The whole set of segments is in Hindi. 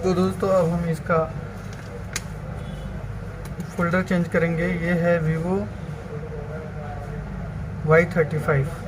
तो दोस्तों अब हम इसका फोल्डर चेंज करेंगे। ये है Vivo Y35।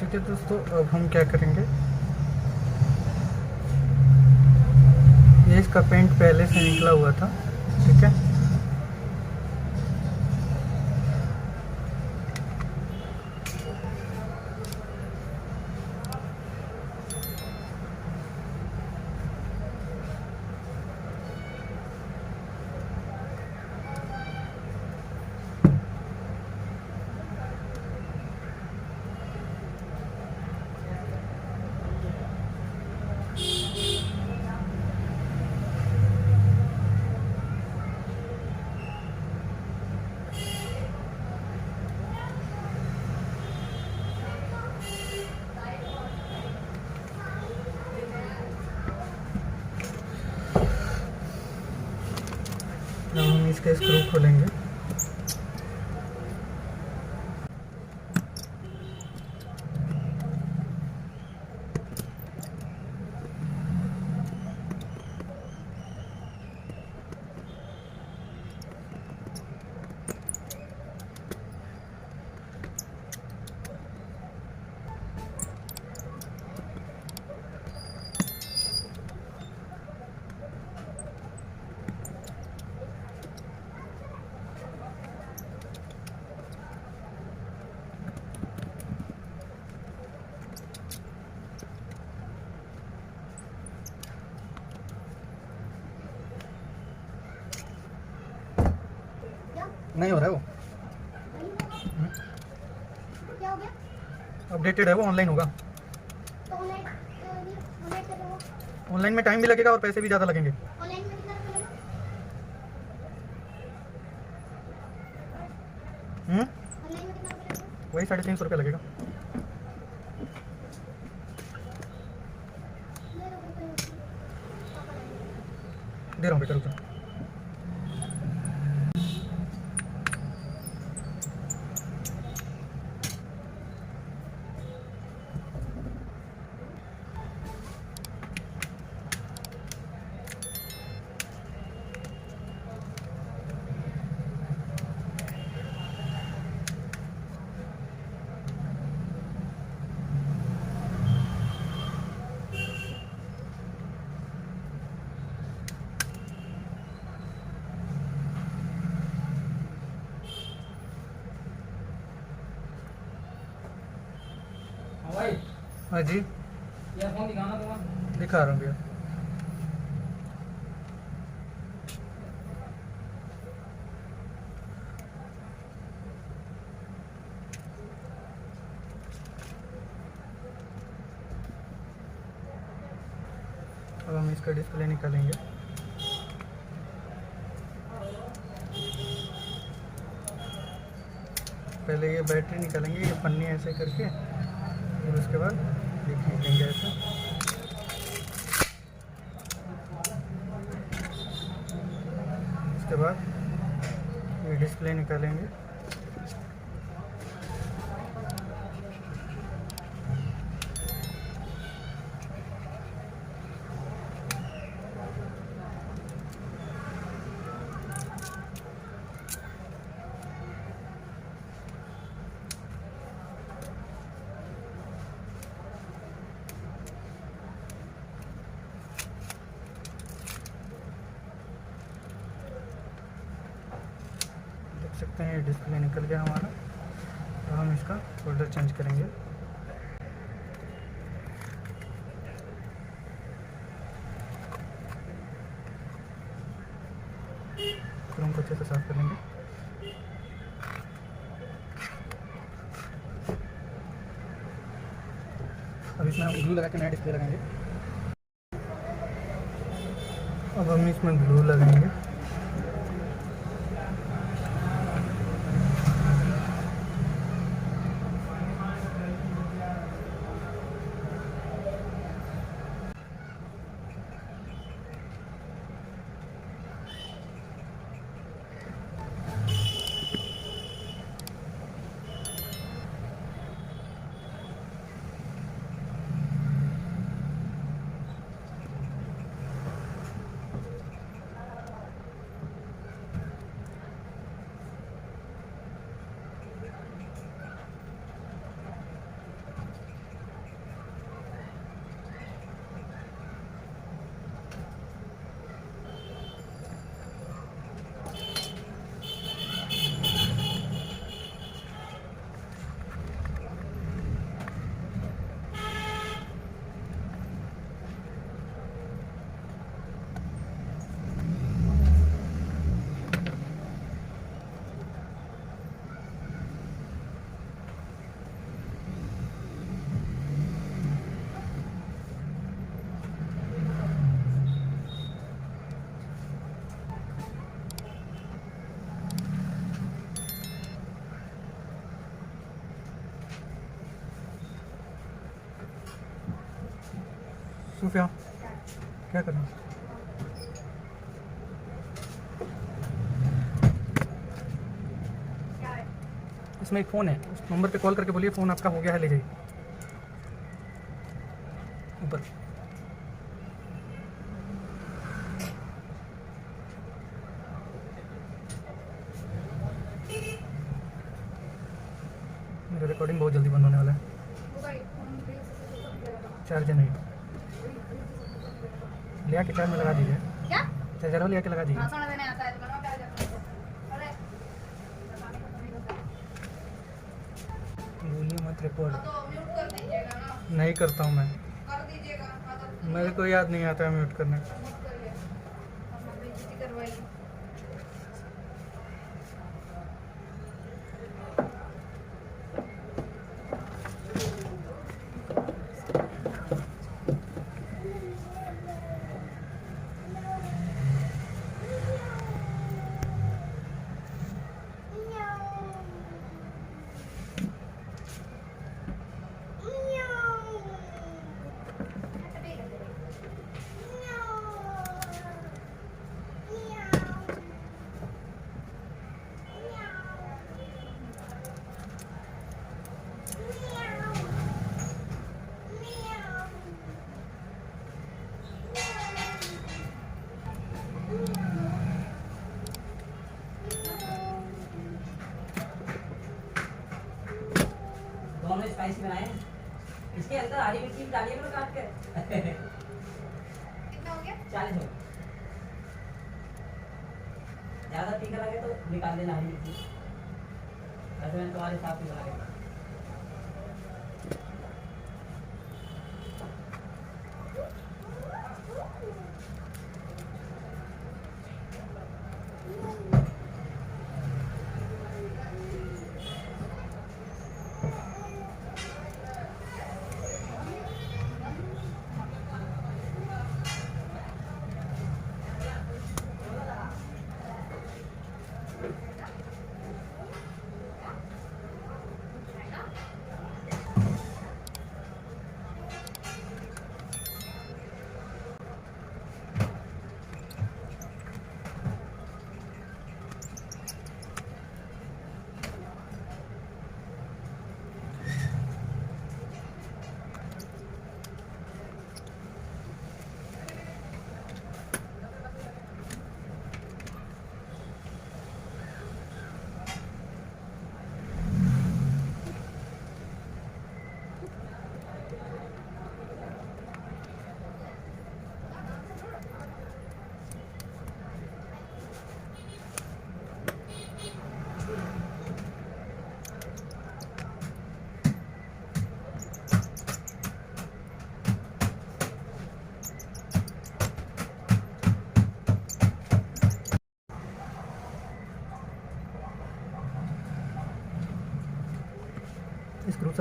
ठीक है दोस्तों, अब हम क्या करेंगे, ये इसका पेंट पहले से निकला हुआ था। ठीक है, अब हम इसके स्क्रू खोलेंगे। नहीं हो रहा है वो, क्या हो गया? अपडेटेड है वो, ऑनलाइन होगा। तो ऑनलाइन कर दो। ऑनलाइन में टाइम भी लगेगा और पैसे भी ज़्यादा लगेंगे। ऑनलाइन में कितना लगेगा? ऑनलाइन में कितना लगेगा? वही 350 रुपये लगेगा। दे रहा हूँ बेटा, रुको। भाई हाँ जी, ईयरफोन दिखाना तुम्हारा। दिखा रहा हूँ भैया। अब हम इसका डिस्प्ले निकालेंगे। पहले ये बैटरी निकालेंगे, ये पन्नी ऐसे करके, फिर उसके बाद ये खींचेंगे ऐसे। उसके बाद ये डिस्प्ले निकालेंगे। देख सकते हैं ये डिस्प्ले निकल गया हमारा। तो हम इसका फोल्डर चेंज करेंगे। क्रोम को अच्छे से साफ कर लेंगे। अब इसमें हम ग्लू लगा के नया डिस्प्ले लगाएंगे। अब हम इसमें ग्लू लगाएंगे। सूफिया, क्या करना? इसमें एक फ़ोन है, उस नंबर पे कॉल करके बोलिए फ़ोन आपका हो गया है, ले जाइए ऊपर। मेरा रिकॉर्डिंग बहुत जल्दी बंद होने वाला है। चार्जर नहीं ले आके चार्ज में लगा दीजिए। क्या? चार्जर ले आके लगा दीजिए। सोना देने आता है तुम्हारा क्या जाता है? बोलिए मत रिकॉर्ड। तो म्यूट कर दीजिएगा ना। नहीं करता हूँ मैं, कर दीजिएगा। हाँ तो मेरे को याद नहीं आता है म्यूट करने। मत करिए। हम बेइज्जती करवाइए। दोनों स्पाइसी बनाए हैं। इसके अंदर हरी मिर्ची भी डालिए ना काट के। कितना हो गया? 40 हो। ज्यादा तीखा लगे तो निकाल देना हरी मिर्ची। वैसे मैंने तुम्हारे साथ ही बना के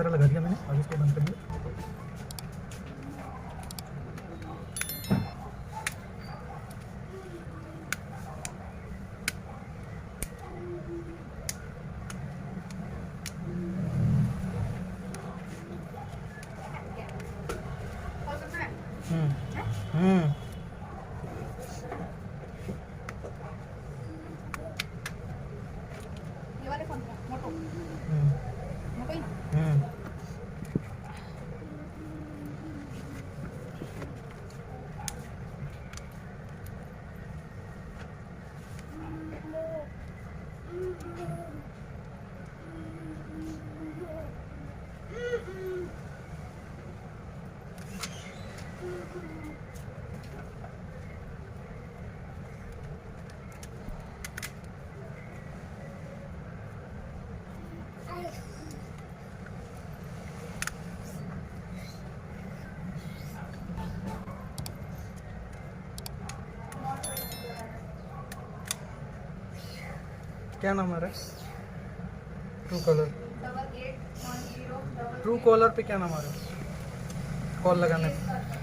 सारा लगा दिया मैंने, अब इसको बंद कर दिया। और करना है हम्म ये वाले फोन का मोटो हम्म मोटो ही हम्म क्या नाम आ रहा है? True collar. 8810 ट्रू कॉलर पे क्या नाम आ रहा है कॉल लगाने पे?